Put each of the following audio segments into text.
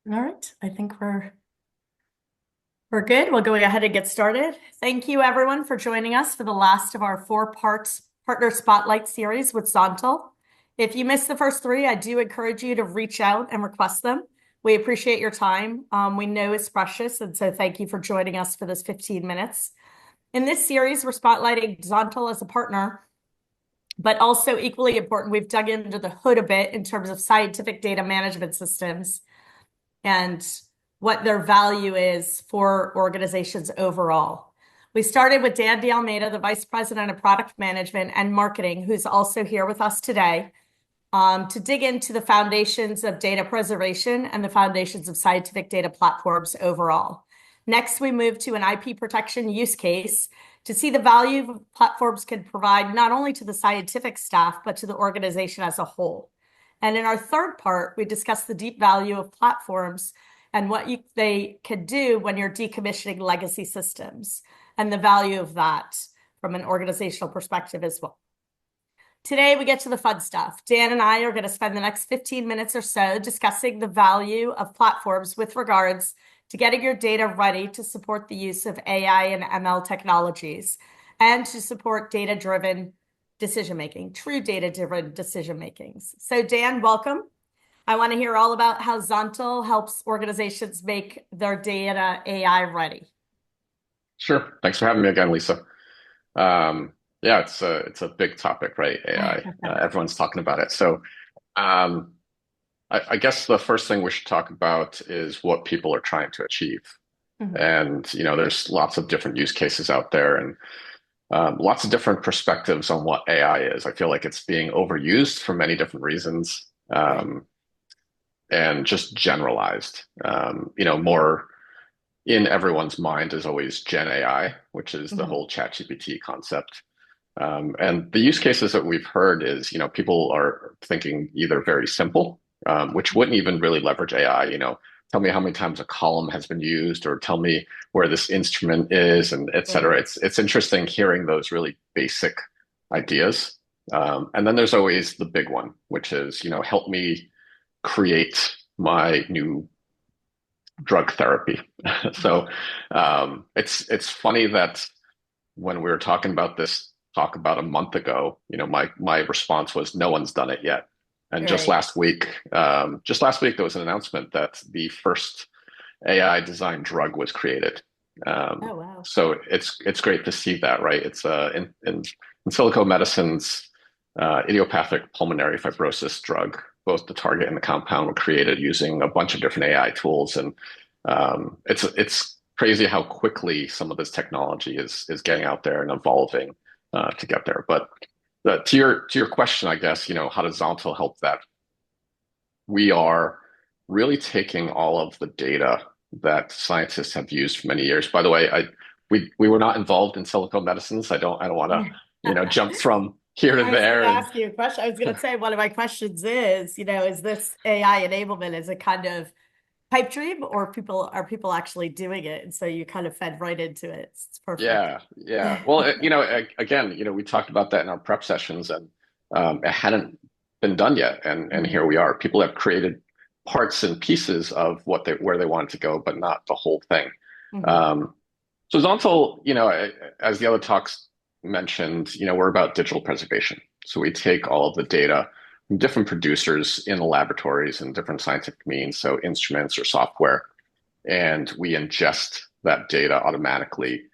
All right, I think we're good. We'll go ahead and get started. Thank you everyone for joining us for the last of our four-part Partner Spotlight series with ZONTAL. If you missed the first three, I do encourage you to reach out and request them. We appreciate your time. We know it's precious, and so thank you for joining us for this 15 minutes. In this series, we're spotlighting ZONTAL as a partner, but also equally important, we've dug into the hood a bit in terms of scientific data management systems and what their value is for organizations overall. We started with Dan DeAlmeida, the Vice President of Product Management and Marketing, who's also here with us today, to dig into the foundations of data preservation and the foundations of scientific data platforms overall. Next, we move to an IP protection use case to see the value platforms can provide not only to the scientific staff, but to the organization as a whole. And in our third part, we discuss the deep value of platforms and what they can do when you're decommissioning legacy systems and the value of that from an organizational perspective as well. Today, we get to the fun stuff. Dan and I are going to spend the next 15 minutes or so discussing the value of platforms with regards to getting your data ready to support the use of AI and ML technologies and to support data-driven decision-making, true data-driven decision-makings. So Dan, welcome. I want to hear all about how ZONTAL helps organizations make their data AI ready. Sure. Thanks for having me again, Lisa. Yeah, it's a big topic, right? AI. Everyone's talking about it. So, I guess the first thing we should talk about is what people are trying to achieve. Mhm. And there's lots of different use cases out there, and lots of different perspectives on what AI is. I feel like it's being overused for many different reasons, Right. and just generalized. More in everyone's mind is always Gen AI, which is the Mhm. whole ChatGPT concept. And the use cases that we've heard is, people are thinking either very simple, which wouldn't even really leverage AI, tell me how many times a column has been used, or tell me where this instrument is, and et Right. cetera. It's interesting hearing those really basic ideas. And then there's always the big one, which is, help me create my new drug therapy. So it's funny that when we were talking about this talk about a month ago, my response was no one's done it yet. And Right. just last week there was an announcement that the first AI designed drug was created. Um, Oh, wow. so it's great to see that, right? It's in silico medicines, idiopathic pulmonary fibrosis drug. Both the target and the compound were created using a bunch of different AI tools, and it's crazy how quickly some of this technology is getting out there and evolving to get there. But to your question, I guess, how does Zontal help that? We are really taking all of the data that scientists have used for many years. By the way, we were not involved in silico medicines. I don't want to, jump from here to I was going there. to And ask you a question. I was going to say one of my questions is this AI enablement is a kind of pipe dream, or are people actually doing it? And so you kind of fed right into it. It's perfect. yeah, yeah. Well, again, we talked about that in our prep sessions, and it hadn't been done yet. And Mhm. here we are. People have created parts and pieces of where they wanted to go, but not the whole thing. Mhm. Um, So Zontal, as the other talks mentioned, we're about digital preservation. So we take all of the data from different producers in the laboratories and different scientific means, so instruments or software, and we ingest that data automatically,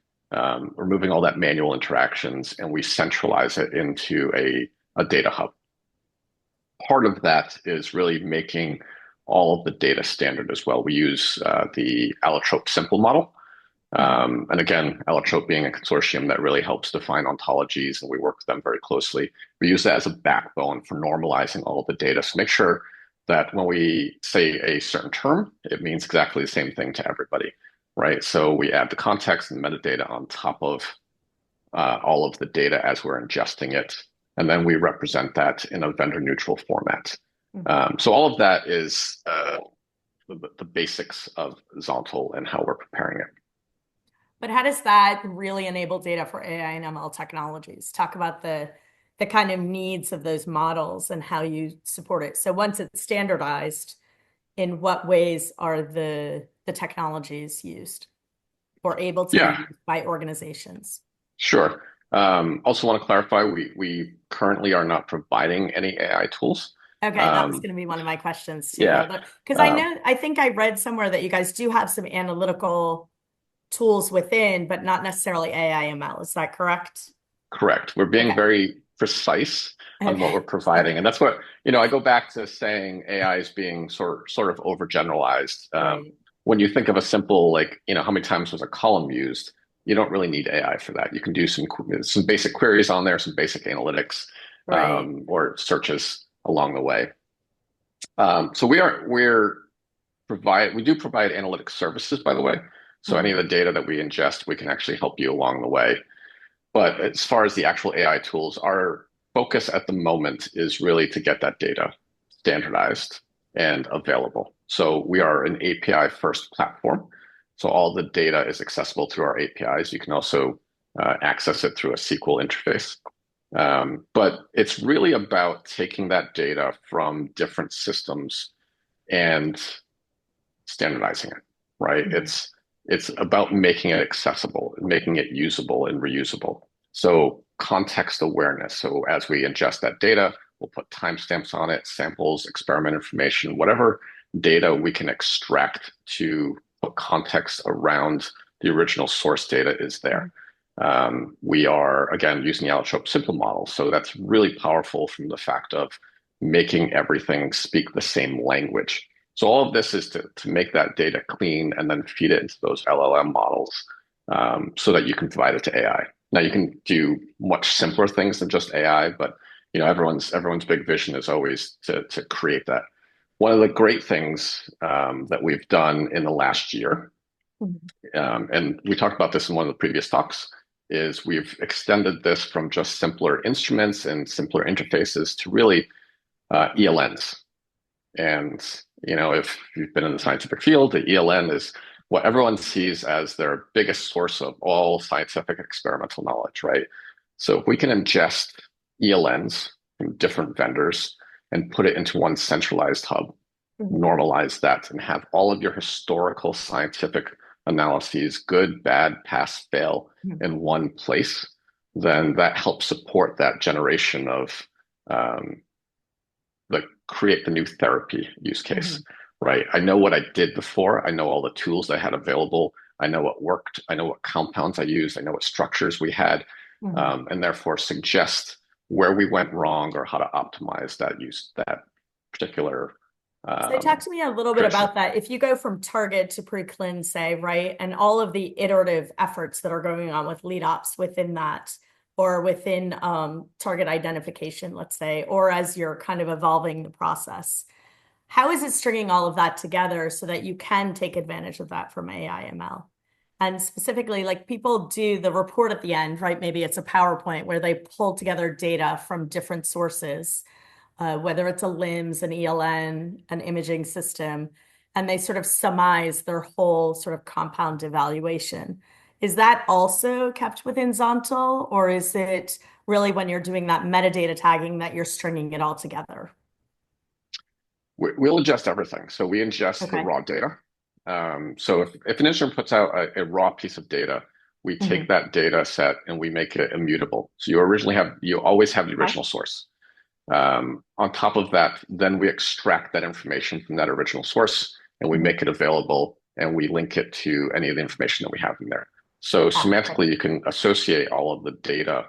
removing all that manual interactions, and we centralize it into a data hub. Part of that is really making all of the data standard as well. We use the allotrope simple model. Mhm. And again, Allotrope being a consortium that really helps define ontologies, and we work with them very closely. We use that as a backbone for normalizing all of the data. So make sure that when we say a certain term, it means exactly the same thing to everybody, right? So we add the context and metadata on top of all of the data as we're ingesting it. And then we represent that in a vendor neutral format. Mhm. So all of that is the basics of Zontal and how we're preparing it. But how does that really enable data for AI and ML technologies? Talk about the kind of needs of those models and how you support it. So once it's standardized, in what ways are the technologies used or able to be Yeah, used by organizations? sure. Also want to clarify, we currently are not providing any AI tools. Okay, that was Um, going to be one of my questions too. yeah, Because um, I think I read somewhere that you guys do have some analytical tools within, but not necessarily AI ML. Is that correct? correct. We're being Okay. very precise on what Okay. we're providing, and that's what, I go back to saying AI is being sort of overgeneralized. Right. When you think of a simple, like, how many times was a column used, you don't really need AI for that. You can do some basic queries on there, some basic analytics, Right. or searches along the way. So we do provide analytic services, by the way. So any of Mhm. the data that we ingest, we can actually help you along the way. But as far as the actual AI tools, our focus at the moment is really to get that data standardized and available. So we are an API first platform. So all the data is accessible through our APIs. You can also access it through a SQL interface. But it's really about taking that data from different systems and standardizing it, right? Mhm. It's about making it accessible, making it usable and reusable. So context awareness. So as we ingest that data, we'll put timestamps on it, samples, experiment information, whatever data we can extract to put context around the original source data is there. We are, again, using the allotrope simple model. So that's really powerful from the fact of making everything speak the same language. So all of this is to make that data clean and then feed it into those LLM models, so that you can provide it to AI. Now you can do much simpler things than just AI, but everyone's big vision is always to create that. One of the great things that we've done in the last year, Mhm. and we talked about this in one of the previous talks, is we've extended this from just simpler instruments and simpler interfaces to really ELNs. And if you've been in the scientific field, the ELN is what everyone sees as their biggest source of all scientific experimental knowledge, right? So if we can ingest ELNs from different vendors and put it into one centralized hub, Mhm. normalize that, and have all of your historical scientific analyses, good, bad, pass, fail, Mhm. in one place, then that helps support that generation of um, create the new therapy use case, Mhm. right? I know what I did before. I know all the tools I had available. I know what worked. I know what compounds I used. I know what structures we had, Mhm. and therefore suggest where we went wrong or how to optimize that particular So talk um, to me a little bit creation. about that. If you go from target to pre-clin, say, right, and all of the iterative efforts that are going on with lead ops within that, or within target identification, let's say, or as you're kind of evolving the process, how is it stringing all of that together so that you can take advantage of that from AI ML? And specifically, like people do the report at the end, right? Maybe it's a PowerPoint where they pull together data from different sources, whether it's a LIMS, an ELN, an imaging system, and they sort of surmise their whole sort of compound evaluation. Is that also kept within Zontal, or is it really when you're doing that metadata tagging that you're stringing it all together? We'll ingest everything. So we ingest the Okay. raw data. So if an instrument puts out a raw piece of data, we take Mhm. that data set and we make it immutable. So you always have the Okay. original source. On top of that, then we extract that information from that original source and we Mhm. make it available and we link it to any of the information that we have in there. So Ah, okay. semantically, you can associate all of the data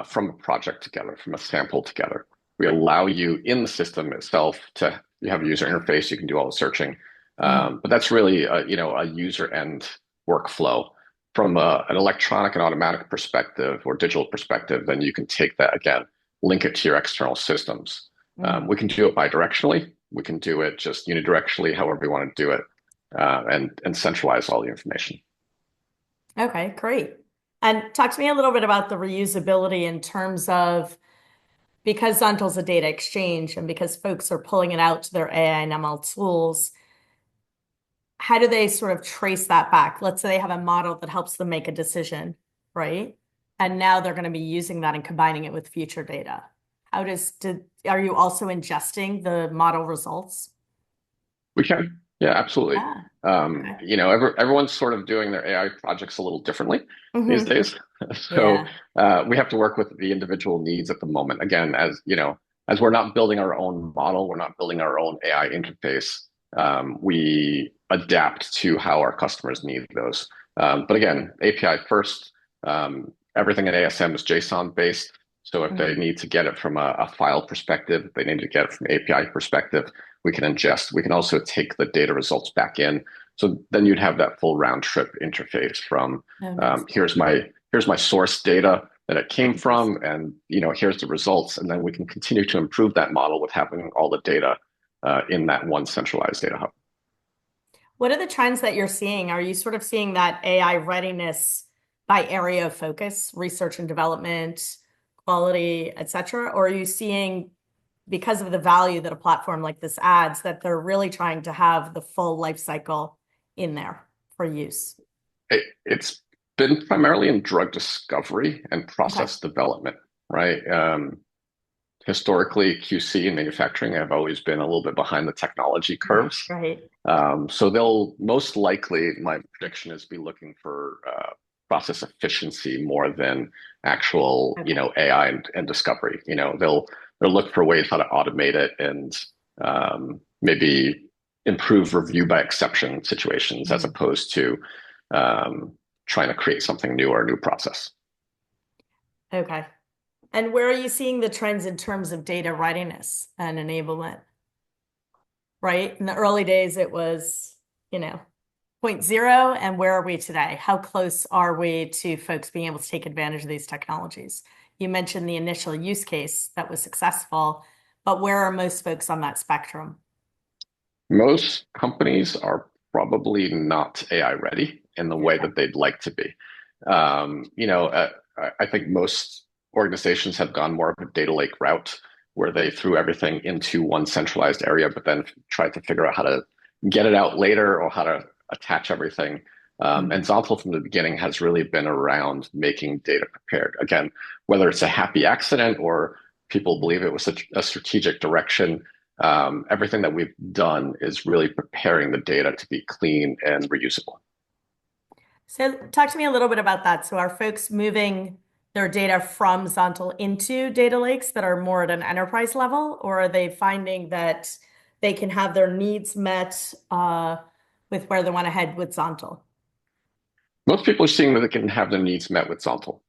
from a project together, from a sample together. We allow you in the system itself to you have a user interface, you can do all the searching. Mhm. But that's really a user end workflow. From an electronic and automatic perspective or digital perspective, then you can take that again, link it to your external systems. Mhm. We can do it bidirectionally. We can do it just unidirectionally, however we want to do it, and centralize all the information. Okay, great. And talk to me a little bit about the reusability in terms of because Zontal's a data exchange and because folks are pulling it out to their AI and ML tools, how do they sort of trace that back? Let's say they have a model that helps them make a decision, right? And now they're going to be using that and combining it with future data. Are you also ingesting the model results? We can. Yeah, absolutely. Yeah. Okay. Everyone's sort of doing their AI projects a little differently these Hmm. days. So Yeah. we have to work with the individual needs at the moment. Again, as we're not building our own model, we're not building our own AI interface. We adapt to how our customers need those. But again, API first. Everything in ASM is JSON based. So if they Mhm. need to get it from a file perspective, if they need to get it from an API perspective, we can ingest. We can also take the data results back in. So then you'd have that full round trip interface from Oh, nice. here's my source data that it came Nice. from, and here's the results, and then we can continue to improve that model with having all the data in that one centralized data hub. What are the trends that you're seeing? Are you sort of seeing that AI readiness by area of focus, research and development, quality, et cetera? Or are you seeing, because of the value that a platform like this adds, that they're really trying to have the full life cycle in there for use? It's been primarily in drug discovery and Okay. process development, right? Historically, QC and manufacturing have always been a little bit behind the technology curves. Right. So they'll most likely, my prediction is, be looking for process efficiency more than actual, Okay. AI and discovery. They'll look for ways how to automate it and maybe improve review by exception situations as Mhm. opposed to um, trying to create something new or a new process. Okay. And where are you seeing the trends in terms of data readiness and enablement? Right? In the early days, it was, you know, point zero, and where are we today? How close are we to folks being able to take advantage of these technologies? You mentioned the initial use case that was successful, but where are most folks on that spectrum? Most companies are probably not AI ready in the way Okay. that they'd like to be. I think most organizations have gone more of a data lake route where they threw everything into one centralized area, but then tried to figure out how to get it out later or how to attach everything. And Mhm. ZONTAL from the beginning has really been around making data prepared. Again, whether it's a happy accident or people believe it was a strategic direction, everything that we've done is really preparing the data to be clean and reusable. So talk to me a little bit about that. So are folks moving their data from Zontal into data lakes that are more at an enterprise level, or are they finding that they can have their needs met with where they want to head with Zontal? Most people are seeing that they can have their needs met with ZONTAL.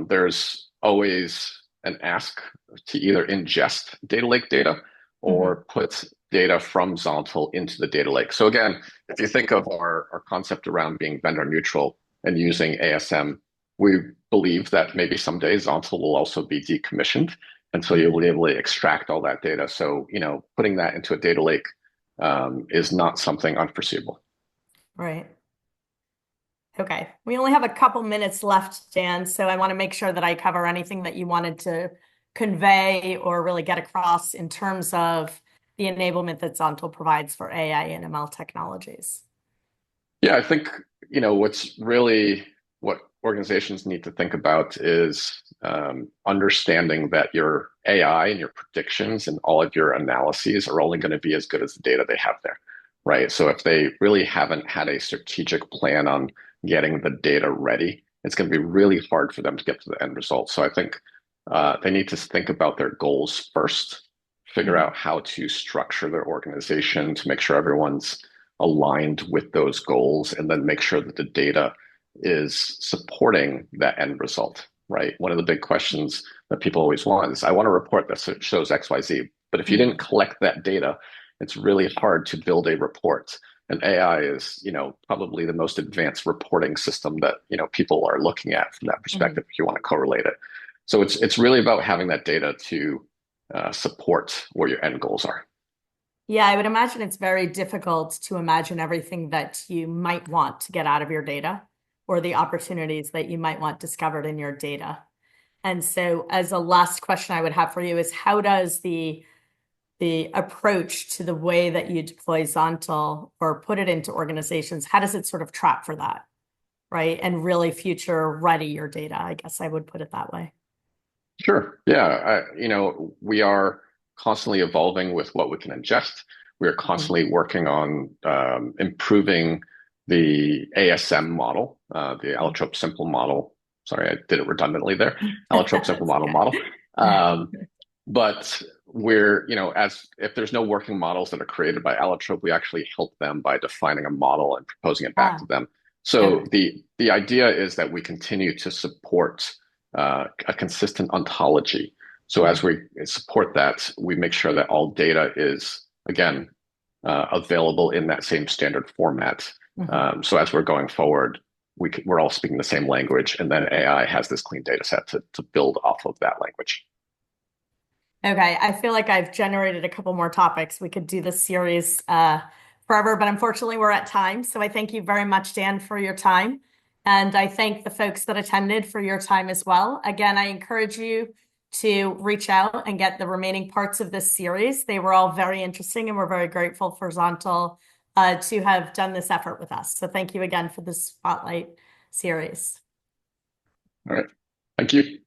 There's always an ask to either ingest data lake data Hmm. or put data from ZONTAL into the data lake. So again, if you think of our concept around being vendor neutral and using ASM, we believe that maybe someday ZONTAL will also be decommissioned. And so you'll be able to extract all that data. So, putting that into a data lake is not something unforeseeable. Right. Okay. We only have a couple minutes left, Dan, so I want to make sure that I cover anything that you wanted to convey or really get across in terms of the enablement that Zontal provides for AI and ML technologies. Yeah, I think, what organizations need to think about is understanding that your AI and your predictions and all of your analyses are only going to be as good as the data they have there, right? So if they really haven't had a strategic plan on getting the data ready, it's going to be really hard for them to get to the end result. So I think they need to think about their goals first, figure Mhm. out how to structure their organization to make sure everyone's aligned with those goals, and then make sure that the data is supporting that end result, right? One of the big questions that people always want is, I want a report that shows XYZ. But if you didn't Mhm. collect that data, it's really hard to build a report. And AI is, probably the most advanced reporting system that, people are looking at from that Mhm. perspective, if you want to correlate it. So it's really about having that data to support where your end goals are. Yeah, I would imagine it's very difficult to imagine everything that you might want to get out of your data or the opportunities that you might want discovered in your data. And so, as a last question I would have for you is how does the approach to the way that you deploy Zontal or put it into organizations, how does it sort of track for that, right? And really future ready your data, I guess I would put it that way. Sure. Yeah. We are constantly evolving with what we can ingest. We are Mhm. constantly working on improving the ASM model, the allotrope simple model. Sorry, I did it redundantly there. Allotrope simple That's model okay. model. Um, but we're, as if there's no working models that are created by allotrope, we actually help them by defining a model and proposing it back to Ah, them. So okay. the idea is that we continue to support a consistent ontology. So as Mhm. we support that, we make sure that all data is, again, available in that same standard format. Mhm. So as we're going forward, we're all speaking the same language, and then AI has this clean data set to build off of that language. Okay, I feel like I've generated a couple more topics. We could do this series forever, but unfortunately we're at time. So I thank you very much, Dan, for your time. And I thank the folks that attended for your time as well. Again, I encourage you to reach out and get the remaining parts of this series. They were all very interesting, and we're very grateful for Zontal to have done this effort with us. So thank you again for this Spotlight series. All right. Thank you.